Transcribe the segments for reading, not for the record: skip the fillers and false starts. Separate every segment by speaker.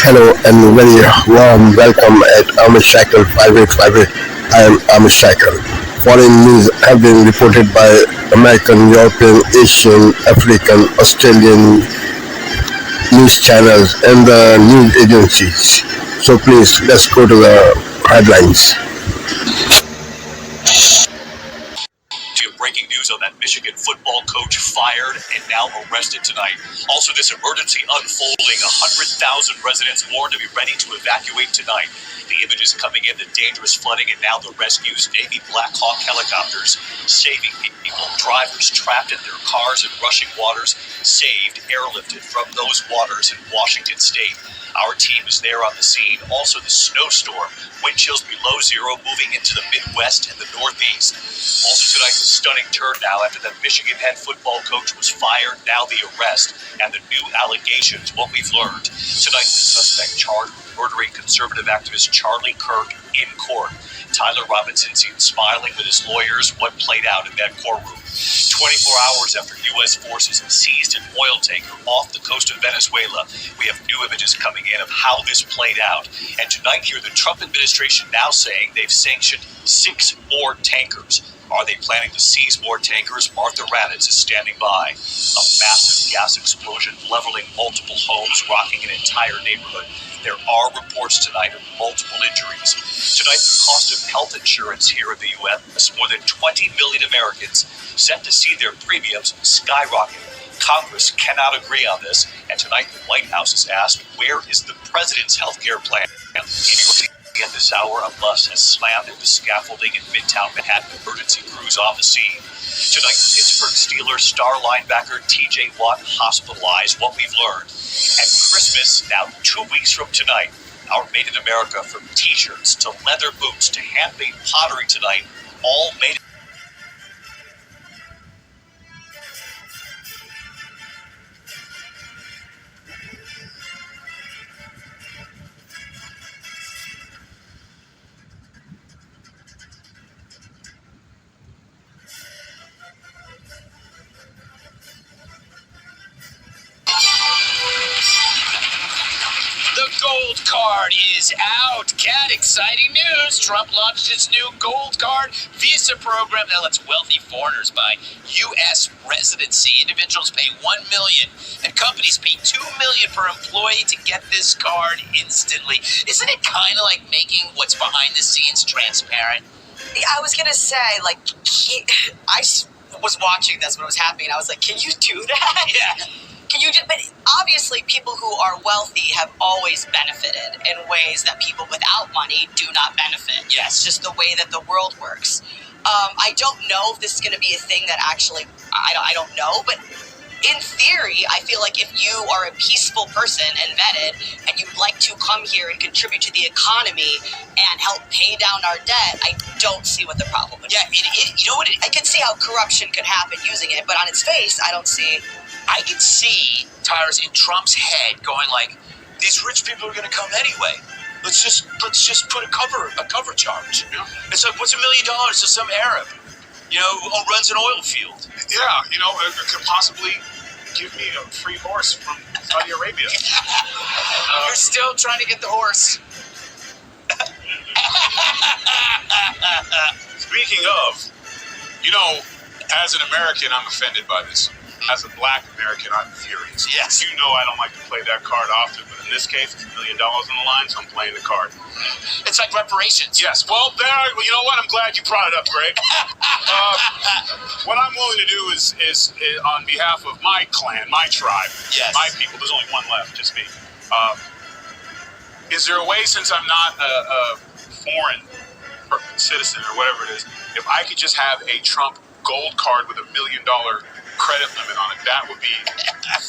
Speaker 1: Hello and very warm welcome at Amish Cycle 5858. I am Amish Cycle. Foreign news have been reported by American, European, Asian, African, Australian news channels and the news agencies. So please, let's go to the headlines.
Speaker 2: We have breaking news on that Michigan football coach fired and now arrested tonight. Also, this emergency unfolding. 100,000 residents warned to be ready to evacuate tonight. The images coming in, the dangerous flooding, and now the rescues. Navy Black Hawk helicopters saving people. Drivers trapped in their cars in rushing waters, saved, airlifted from those waters in Washington State. Our team is there on the scene. Also, the snowstorm, wind chills below zero, moving into the Midwest and the Northeast. Also tonight, the stunning turn now after the Michigan head football coach was fired. Now the arrest and the new allegations. What we've learned tonight, the suspect charged with murdering conservative activist Charlie Kirk in court. Tyler Robinson seen smiling with his lawyers. What played out in that courtroom? 24 hours after U.S. forces seized an oil tanker off the coast of Venezuela, we have new images coming in of how this played out. And tonight here, the Trump administration now saying they've sanctioned 6 more tankers. Are they planning to seize more tankers? Martha Raddatz is standing by. A massive gas explosion leveling multiple homes, rocking an entire neighborhood. There are reports tonight of multiple injuries. Tonight, the cost of health insurance here in the U.S., more than 20 million Americans set to see their premiums skyrocket. Congress cannot agree on this, and tonight the White House is asked, where is the president's health care plan? In New York City at this hour, a bus has slammed into scaffolding in Midtown Manhattan. Emergency crews on the scene. Tonight, the Pittsburgh Steelers star linebacker T.J. Watt hospitalized. What we've learned. And Christmas, now 2 weeks from tonight, our Made in America, from T-shirts to leather boots to handmade pottery tonight, all made.
Speaker 3: The gold card is out. Cat, exciting news. Trump launched his new gold card visa program that lets wealthy foreigners buy U.S. residency. Individuals pay $1 million and companies pay $2 million per employee to get this card instantly. Isn't it kind of like making what's behind the scenes transparent?
Speaker 4: I was going to say, was watching this when it was happening, and I was like, can you do that?
Speaker 3: Yeah.
Speaker 4: But obviously people who are wealthy have always benefited in ways that people without money do not benefit.
Speaker 3: Yes.
Speaker 4: It's just the way that the world works. I don't know if this is going to be a thing that actually, I don't know, but in theory, I feel like if you are a peaceful person and vetted and you'd like to come here and contribute to the economy and help pay down our debt, I don't see what the problem would be.
Speaker 3: Yeah, you know what?
Speaker 4: I can see how corruption could happen using it, but on its face, I don't see.
Speaker 3: I can see Tyrus in Trump's head going like, these rich people are going to come anyway. Let's just put a cover charge.
Speaker 5: Yeah.
Speaker 3: It's like, what's $1 million to some Arab, who runs an oil field?
Speaker 5: Yeah, it could possibly give me a free horse from Saudi Arabia.
Speaker 3: You're still trying to get the horse.
Speaker 5: Speaking of, as an American, I'm offended by this. As a black American, I'm furious.
Speaker 3: Yes.
Speaker 5: You know I don't like to play that card often, but in this case, it's $1 million on the line, so I'm playing the card.
Speaker 3: It's like reparations.
Speaker 5: Yes. Well, you know what? I'm glad you brought it up, Greg. What I'm willing to do is on behalf of my clan, my tribe,
Speaker 3: Yes.
Speaker 5: my people. There's only one left, just me. Is there a way, since I'm not a foreign citizen or whatever it is, if I could just have a Trump gold card with $1 million credit limit on it, that would be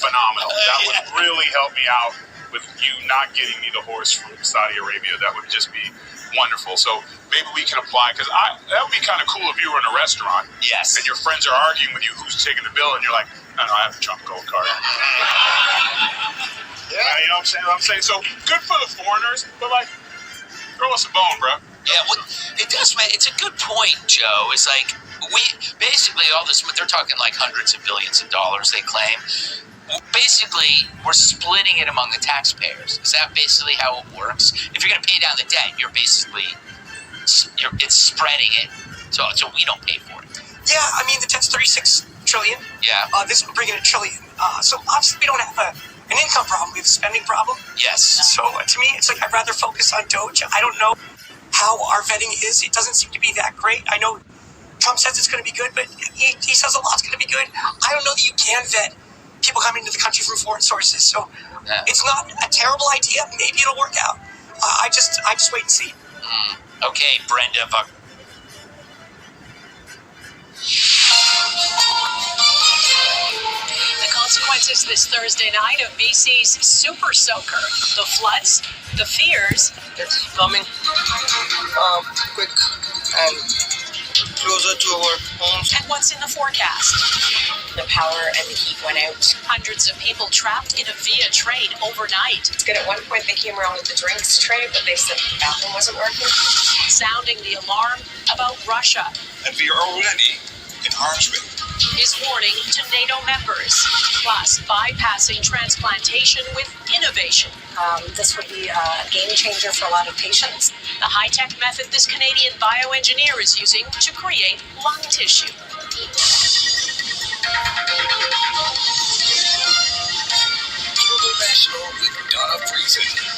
Speaker 5: phenomenal. That would really help me out with you not getting me the horse from Saudi Arabia. That would just be wonderful. So maybe we can apply, because that would be kind of cool if you were in a restaurant.
Speaker 3: Yes.
Speaker 5: And your friends are arguing with you who's taking the bill, and you're like, no, I have a Trump gold card.
Speaker 3: Yeah.
Speaker 5: You know what I'm saying? So good for the foreigners, but throw us a bone, bro.
Speaker 3: Yeah, well, it does, man. It's a good point, Joe. It's like, we basically all this, they're talking like hundreds of billions of dollars they claim. basically, we're splitting it among the taxpayers. Is that basically how it works? If you're going to pay down the debt, it's spreading it, so we don't pay for it.
Speaker 6: Yeah, I mean, the debt's 36 trillion.
Speaker 3: Yeah.
Speaker 6: This would bring in $1 trillion. So obviously we don't have an income problem. We have a spending problem.
Speaker 3: Yes.
Speaker 6: So to me, it's like I'd rather focus on Doge. I don't know how our vetting is. It doesn't seem to be that great. I know Trump says it's going to be good, but he says a lot's going to be good. I don't know that you can vet people coming into the country from foreign sources. So it's not a terrible idea. Maybe it'll work out. I just wait and see.
Speaker 3: Okay, Brenda.
Speaker 7: The consequences this Thursday night of BC's Super Soaker. The floods, the fears.
Speaker 6: It's coming quick and closer to our homes.
Speaker 7: And what's in the forecast?
Speaker 4: The power and the heat went out.
Speaker 7: Hundreds of people trapped in a via train overnight.
Speaker 4: It's good. At one point, they came around with the drinks tray, but they said the bathroom wasn't working.
Speaker 7: Sounding the alarm about Russia.
Speaker 5: And we are already in harm's way.
Speaker 7: His warning to NATO members. Plus, bypassing transplantation with innovation.
Speaker 4: This would be a game changer for a lot of patients.
Speaker 7: The high-tech method this Canadian bioengineer is using to create lung tissue.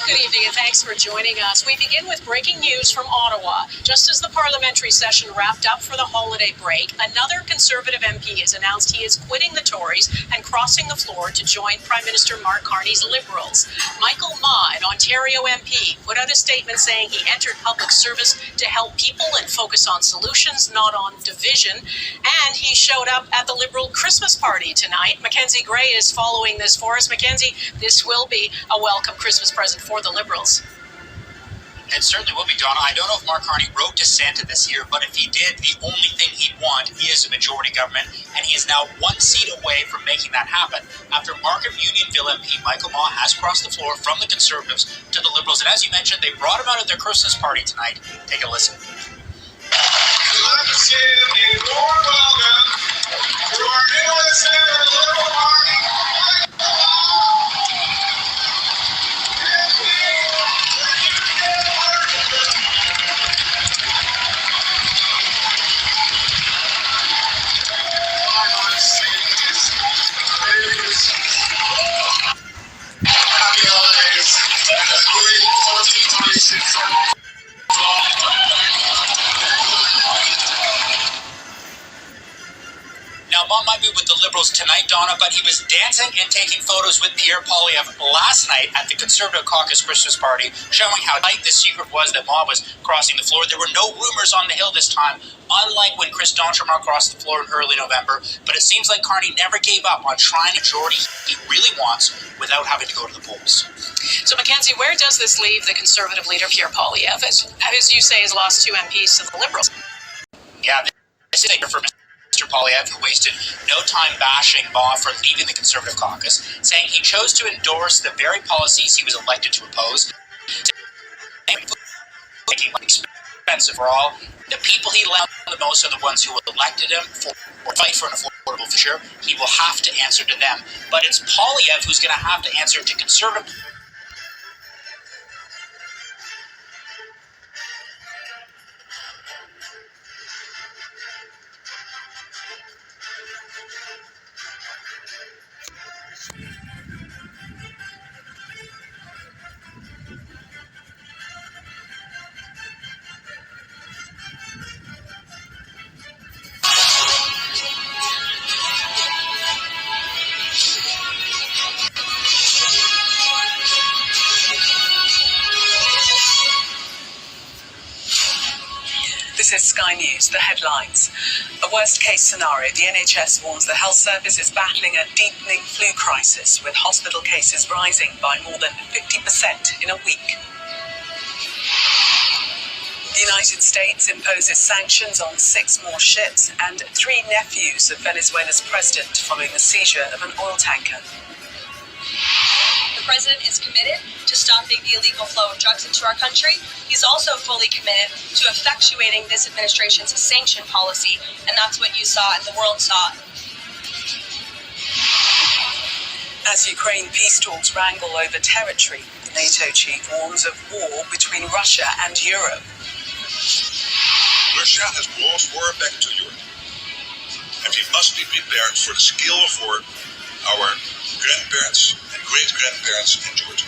Speaker 7: Good evening and thanks for joining us. We begin with breaking news from Ottawa. Just as the parliamentary session wrapped up for the holiday break, another Conservative MP has announced he is quitting the Tories and crossing the floor to join Prime Minister Mark Carney's Liberals. Michael Ma, an Ontario MP, put out a statement saying he entered public service to help people and focus on solutions, not on division. And he showed up at the Liberal Christmas party tonight. Mackenzie Gray is following this for us. Mackenzie, this will be a welcome Christmas present for the Liberals.
Speaker 8: It certainly will be, Donna. I don't know if Mark Carney wrote to Santa this year, but if he did, the only thing he'd want is a majority government, and he is now one seat away from making that happen after Markham Unionville MP Michael Ma has crossed the floor from the Conservatives to the Liberals. And as you mentioned, they brought him out at their Christmas party tonight. Take a listen.
Speaker 5: Let's give a warm welcome to our newest ever Liberal Party. Happy holidays and a great 2026.
Speaker 8: Now, Ma might be with the Liberals tonight, Donna, but he was dancing and taking photos with Pierre Poilievre last night at the Conservative Caucus Christmas party, showing how tight the secret was that Ma was crossing the floor. There were no rumors on the Hill this time, unlike when Chris D'Entremont crossed the floor in early November. But it seems like Carney never gave up on trying a majority he really wants without having to go to the polls.
Speaker 7: So, Mackenzie, where does this leave the Conservative leader, Pierre Poilievre, as you say, has lost 2 MPs to the Liberals?
Speaker 8: Yeah, this is for Mr. Poilievre, who wasted no time bashing Ma for leaving the Conservative caucus, saying he chose to endorse the very policies he was elected to oppose, making life expensive for all. The people he loved the most are the ones who elected him for or fight for an affordable future. He will have to answer to them. But it's Poilievre who's going to have to answer to Conservative.
Speaker 9: This is Sky News, the headlines. A worst-case scenario, the NHS warns the health service is battling a deepening flu crisis, with hospital cases rising by more than 50% in a week. The United States imposes sanctions on 6 more ships and 3 nephews of Venezuela's president following the seizure of an oil tanker.
Speaker 10: The president is committed to stopping the illegal flow of drugs into our country. He's also fully committed to effectuating this administration's sanction policy, and that's what you saw and the world saw.
Speaker 9: As As Ukraine peace talks wrangle over territory, the NATO chief warns of war between Russia and Europe.
Speaker 11: Russia has brought war back to Europe, and we must be prepared for the scale of war our grandparents and great-grandparents endured.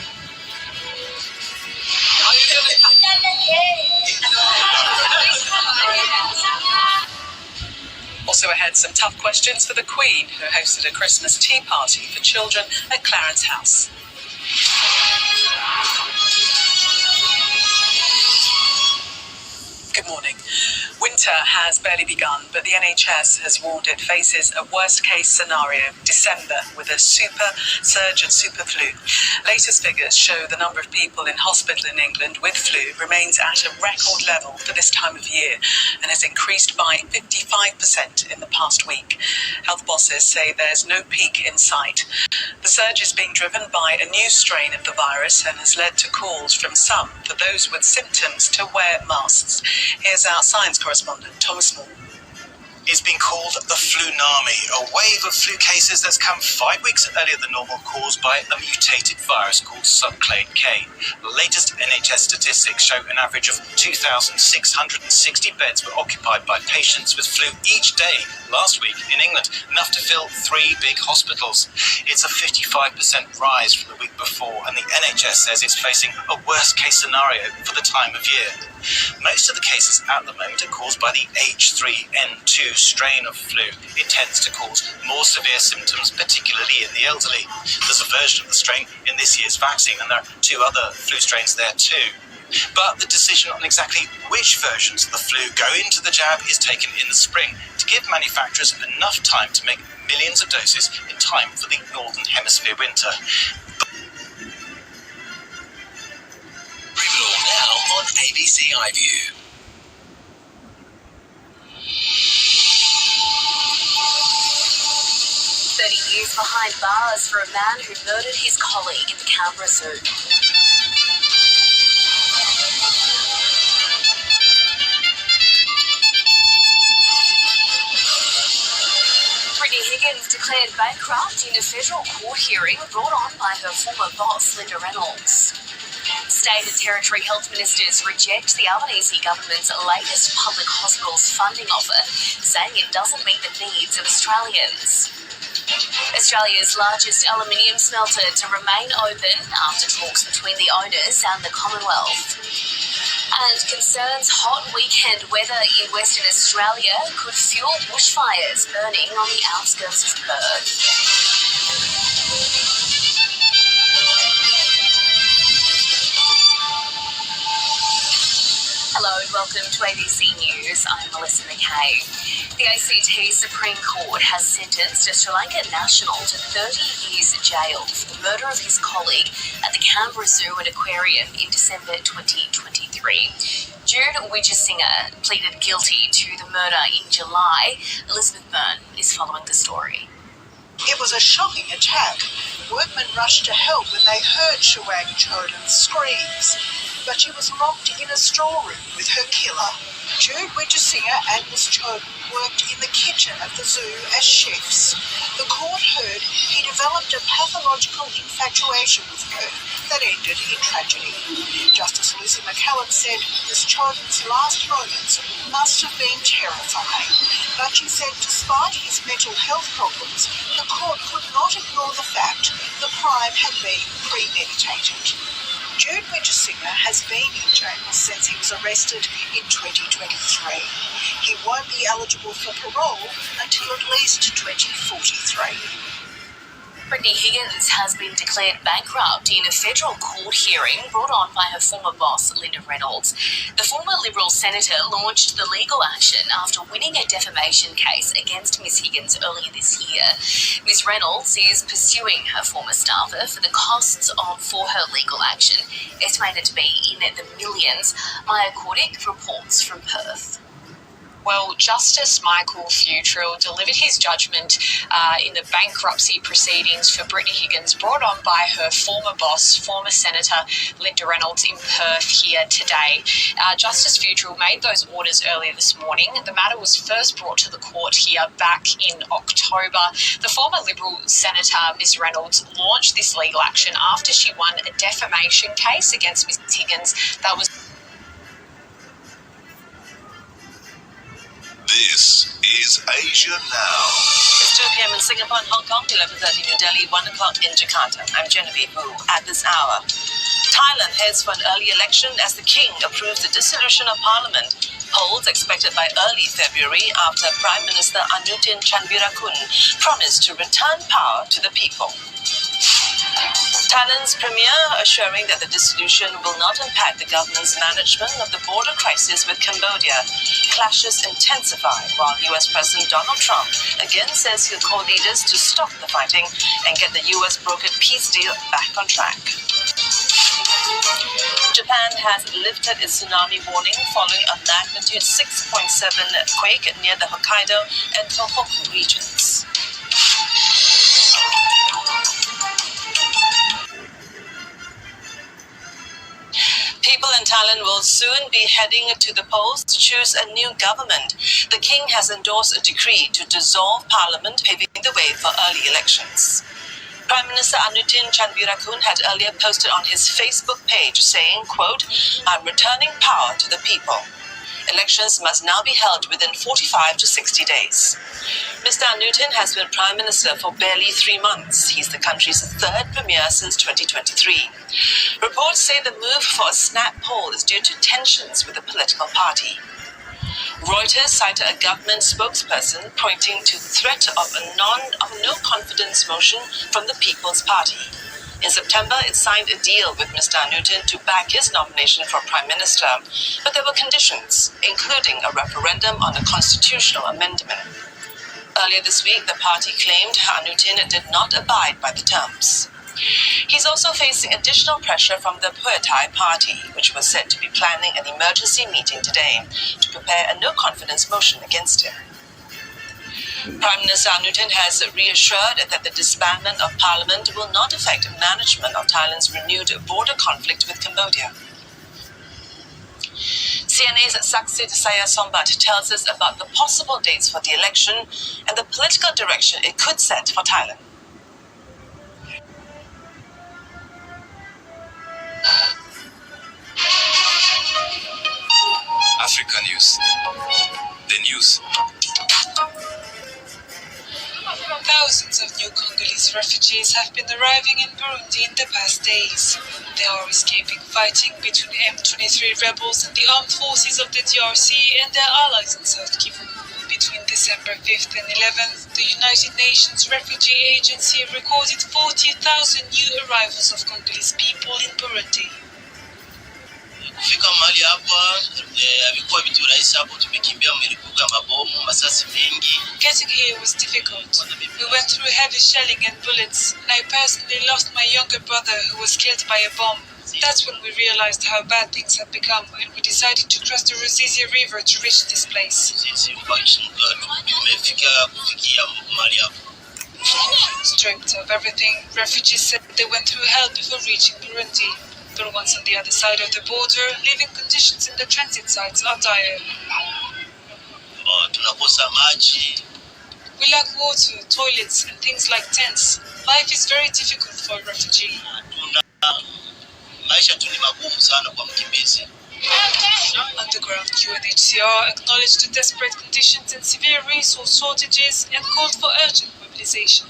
Speaker 9: Also ahead, some tough questions for the Queen, who hosted a Christmas tea party for children at Clarence House. Good morning. Winter has barely begun, but the NHS has warned it faces a worst-case scenario, December, with a super surge and super flu. Latest figures show the number of people in hospital in England with flu remains at a record level for this time of year and has increased by 55% in the past week. Health bosses say there's no peak in sight. The surge is being driven by a new strain of the virus and has led to calls from some for those with symptoms to wear masks. Here's our science correspondent, Thomas Moore.
Speaker 12: It's been called the Flunami, a wave of flu cases that's come 5 weeks earlier than normal, caused by a mutated virus called subclade K. The latest NHS statistics show an average of 2,660 beds were occupied by patients with flu each day last week in England, enough to fill 3 big hospitals. It's a 55% rise from the week before, and the NHS says it's facing a worst-case scenario for the time of year. Most of the cases at the moment are caused by the H3N2 strain of flu. It tends to cause more severe symptoms, particularly in the elderly. There's a version of the strain in this year's vaccine, and there are 2 other flu strains there too. But the decision on exactly which versions of the flu go into the jab is taken in the spring to give manufacturers enough time to make millions of doses in time for the Northern Hemisphere winter.
Speaker 2: Bring it all now on ABC iView.
Speaker 10: Years behind bars for a man who murdered his colleague in the Canberra Zoo. Brittany Higgins declared bankrupt in a federal court hearing brought on by her former boss, Linda Reynolds. State and Territory health ministers reject the Albanese government's latest public hospitals funding offer, saying it doesn't meet the needs of Australians. Australia's largest aluminium smelter to remain open after talks between the owners and the Commonwealth. And concerns hot weekend weather in Western Australia could fuel bushfires burning on the outskirts of Perth. Hello and welcome to ABC News. I'm Melissa McKay. The ACT Supreme Court has sentenced a Sri Lankan national to 30 years jail for the murder of his colleague at the Canberra Zoo and Aquarium in December 2023. Jude Wijasinger pleaded guilty to the murder in July. Elizabeth Byrne is following the story.
Speaker 13: It was a shocking attack. Workmen rushed to help when they heard Shawang Chodhan's screams, but she was locked in a storeroom with her killer. Jude Wijasinger and Miss Chodhan worked in the kitchen of the zoo as chefs. The court heard he developed a pathological infatuation with her that ended in tragedy. Justice Lucy McCallum said Miss Chodhan's last moments must have been terrifying, but she said despite his mental health problems, the court could not ignore the fact the crime had been premeditated. Jude Wijasinger has been in jail since he was arrested in 2023. He won't be eligible for parole until at least 2043.
Speaker 10: Brittany Higgins has been declared bankrupt in a federal court hearing brought on by her former boss, Linda Reynolds. The former Liberal senator launched the legal action after winning a defamation case against Ms Higgins earlier this year. Ms Reynolds is pursuing her former staffer for the costs for her legal action, estimated to be in the millions. Maya Kordick reports from Perth.
Speaker 7: Well, Justice Michael Futrell delivered his judgment in the bankruptcy proceedings for Brittany Higgins, brought on by her former boss, former Senator Linda Reynolds, in Perth here today. Justice Futrell made those orders earlier this morning. The matter was first brought to the court here back in October. The former Liberal Senator, Ms Reynolds, launched this legal action after she won a defamation case against Ms Higgins that was...
Speaker 11: This is Asia Now.
Speaker 9: It's 2 p.m. in Singapore and Hong Kong, 11:30 New Delhi, 1 o'clock in Jakarta. I'm Genevieve Wu. At this hour, Thailand heads for an early election as the king approves the dissolution of parliament. Polls expected by early February after Prime Minister Anutin Chanvirakul promised to return power to the people. Thailand's premier assuring that the dissolution will not impact the government's management of the border crisis with Cambodia. Clashes intensify while US President Donald Trump again says he'll call leaders to stop the fighting and get the US brokered peace deal back on track. Japan has lifted its tsunami warning following a magnitude 6.7 quake near the Hokkaido and Tohoku regions. People in Thailand will soon be heading to the polls to choose a new government. The king has endorsed a decree to dissolve parliament, paving the way for early elections. Prime Minister Anutin Chanvirakul had earlier posted on his Facebook page saying, quote, "I'm returning power to the people. Elections must now be held within 45 to 60 days. Mr. Anutin has been Prime Minister for barely 3 months. He's the country's third premier since 2023. Reports say the move for a snap poll is due to tensions with the political party. Reuters cited a government spokesperson pointing to the threat of a no-confidence motion from the People's Party. In September, it signed a deal with Mr. Anutin to back his nomination for Prime Minister, but there were conditions, including a referendum on a constitutional amendment. Earlier this week, the party claimed Anutin did not abide by the terms. He's also facing additional pressure from the Pheu Thai party, which was said to be planning an emergency meeting today to prepare a no-confidence motion against him. Prime Minister Anutin has reassured that the disbandment of parliament will not affect management of Thailand's renewed border conflict with Cambodia. CNA's Saksit Sayasombat tells us about the possible dates for the election and the political direction it could set for Thailand.
Speaker 14: Africa News. The news.
Speaker 15: Thousands of new Congolese refugees have been arriving in Burundi in the past days. They are escaping fighting between M23 rebels and the armed forces of the DRC and their allies in South Kivu. Between December 5th and 11th, the United Nations Refugee Agency recorded 40,000 new arrivals of Congolese people in Burundi.
Speaker 16: Kufika mahali hapa havikuwa vitu rahisi hapo, tumekimbia milipuko ya mabomu, masasi mengi.
Speaker 15: Getting here was difficult. We went through heavy shelling and bullets, and I personally lost my younger brother who was killed by a bomb. That's when we realized how bad things had become, and we decided to cross the Ruzizi River to reach this place. Stripped of everything, refugees said they went through hell before reaching Burundi. The ones on the other side of the border, living conditions in the transit sites are dire. We lack water, toilets, and things like tents. Life is very difficult for a refugee. Underground UNHCR acknowledged the desperate conditions and severe resource shortages and called for urgent mobilization.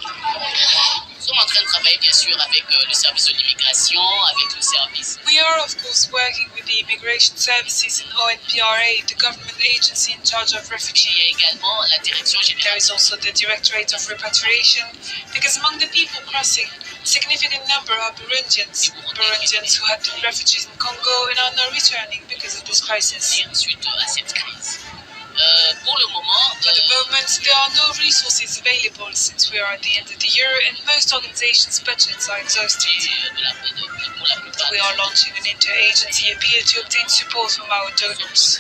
Speaker 17: Nous sommes en train de travailler bien sûr avec le service de l'immigration, avec le service.
Speaker 15: We are of course working with the immigration services and ONPRA, the government agency in charge of refugees.
Speaker 17: Il y a également la direction générale.
Speaker 15: There is also the Directorate of Repatriation, because among the people crossing, a significant number are Burundians who have been refugees in Congo and are now returning because of this crisis.
Speaker 17: Suite à cette crise. For the
Speaker 15: moment, there are no resources available since we are at the end of the year and most organizations' budgets are exhausted. We are launching an interagency appeal to obtain support from our donors.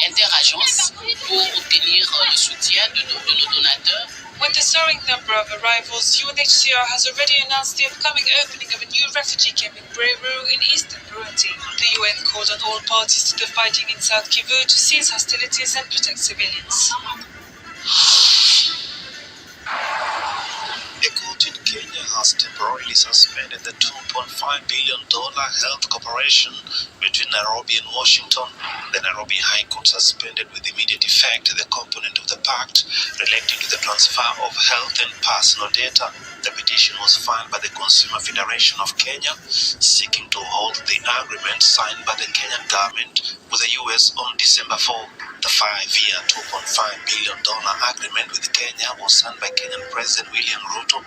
Speaker 17: interagence pour obtenir le soutien de nos donateurs.
Speaker 15: With the soaring number of arrivals, UNHCR has already announced the upcoming opening of a new refugee camp in Breru in eastern Burundi. The UN called on all parties to the fighting in South Kivu to cease hostilities and protect civilians.
Speaker 12: A court in Kenya has temporarily suspended the $2.5 billion health cooperation between Nairobi and Washington. The Nairobi High Court suspended with immediate effect the component of the pact relating to the transfer of health and personal data. The petition was filed by the Consumer Federation of Kenya, seeking to hold the agreement signed by the Kenyan government with the US on December 4. The 5-year, $2.5 billion agreement with Kenya was signed by Kenyan President William Ruto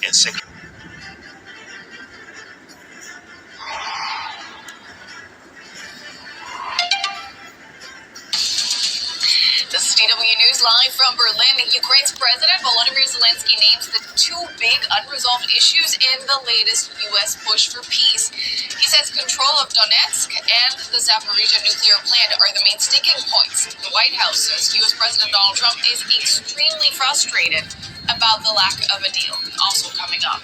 Speaker 12: and Secretary.
Speaker 10: This is DW News live from Berlin. Ukraine's President Volodymyr Zelensky names the two big unresolved issues in the latest U.S. push for peace. He says control of Donetsk and the Zaporizhzhia nuclear plant are the main sticking points. The White House says U.S. President Donald Trump is extremely frustrated about the lack of a deal. Also coming up,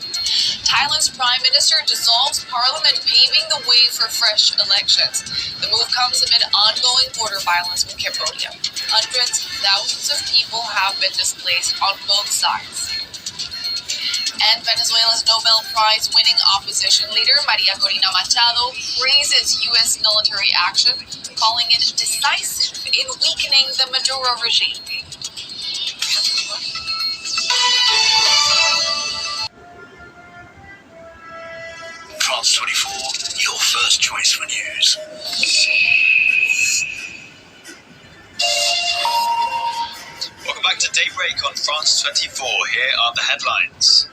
Speaker 10: Thailand's Prime Minister dissolves parliament, paving the way for fresh elections. The move comes amid ongoing border violence with Cambodia. Hundreds, thousands of people have been displaced on both sides. And Venezuela's Nobel Prize winning opposition leader Maria Corina Machado praises U.S. military action, calling it decisive in weakening the Maduro regime.
Speaker 12: France 24, your first choice for news.
Speaker 2: Welcome back to Daybreak on France 24. Here are the headlines.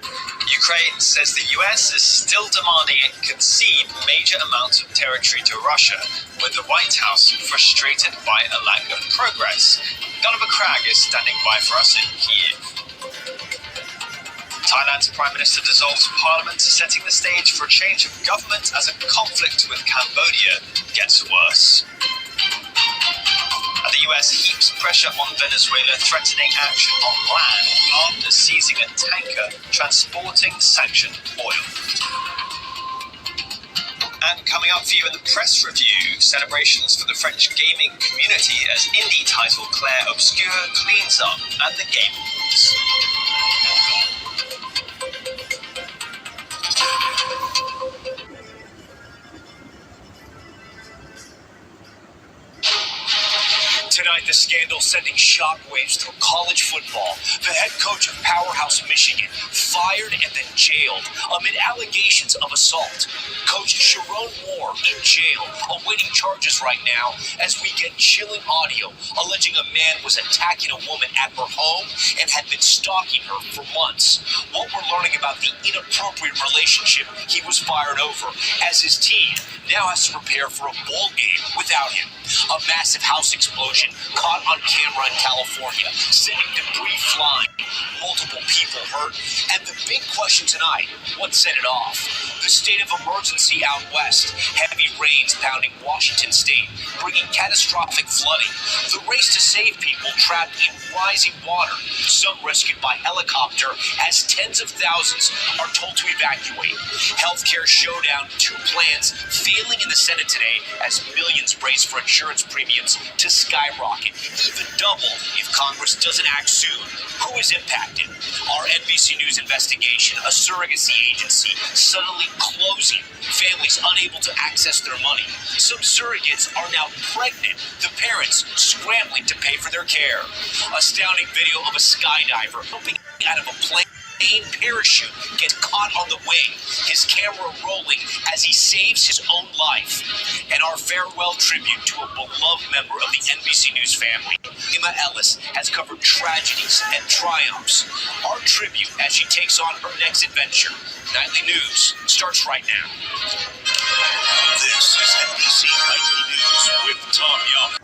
Speaker 2: Ukraine says the US is still demanding it concede major amounts of territory to Russia, with the White House frustrated by a lack of progress. Gulliver Cragg is standing by for us in Kyiv. Thailand's Prime Minister dissolves parliament, setting the stage for a change of government as a conflict with Cambodia gets worse. And the US heaps pressure on Venezuela, threatening action on land after seizing a tanker transporting sanctioned oil. And coming up for you in the press review, celebrations for the French gaming community as indie title Clair Obscur cleans up at the Game Awards.
Speaker 18: Tonight, the scandal sending shockwaves through college football. The head coach of Powerhouse Michigan fired and then jailed amid allegations of assault. Coach Sharon Moore in jail, awaiting charges right now as we get chilling audio alleging a man was attacking a woman at her home and had been stalking her for months. What we're learning about the inappropriate relationship he was fired over, as his team now has to prepare for a bowl game without him. A massive house explosion caught on camera in California, sending debris flying. Multiple people hurt. And the big question tonight, what set it off? The state of emergency out west. Heavy rains pounding Washington state, bringing catastrophic flooding. The race to save people trapped in rising water. Some rescued by helicopter as tens of thousands are told to evacuate. Healthcare showdown, two plans failing in the Senate today as millions brace for insurance premiums to skyrocket, even double if Congress doesn't act soon. Who is impacted? Our NBC News investigation, a surrogacy agency suddenly closing, families unable to access their money. Some surrogates are now pregnant, the parents scrambling to pay for their care. Astounding video of a skydiver jumping out of a plane. Parachute gets caught on the wing, his camera rolling as he saves his own life. And our farewell tribute to a beloved member of the NBC News family. Emma Ellis has covered tragedies and triumphs. Our tribute as she takes on her next adventure. Nightly News starts right now.
Speaker 11: This is NBC Nightly News with Tom Young.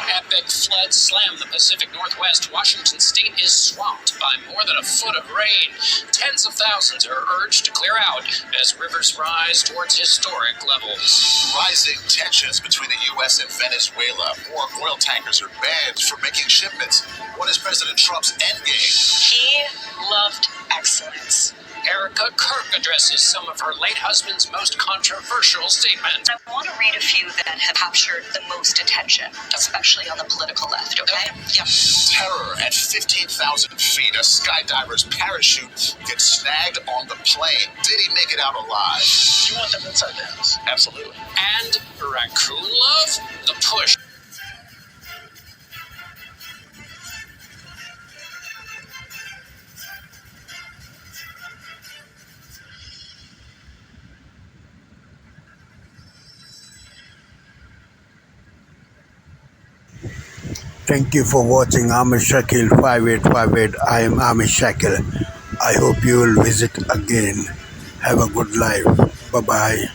Speaker 3: At epic flood slammed the Pacific Northwest, Washington state is swamped by more than a foot of rain. Tens of thousands are urged to clear out as rivers rise towards historic levels.
Speaker 2: Rising tensions between the U.S. and Venezuela. More oil tankers are banned from making shipments. What is President Trump's endgame?
Speaker 7: He loved excellence.
Speaker 3: Erica Kirk addresses some of her late husband's most controversial statements.
Speaker 4: I want to read a few that have captured the most attention, especially on the political left, okay? Yep.
Speaker 2: Terror at 15,000 feet. A skydiver's parachute gets snagged on the plane. Did he make it out alive?
Speaker 3: You want them inside the house? Absolutely. And raccoon love? The push.
Speaker 1: Thank you for watching Amish Shakil 5858. I am Amish Shakil. I hope you will visit again. Have a good life. Bye-bye.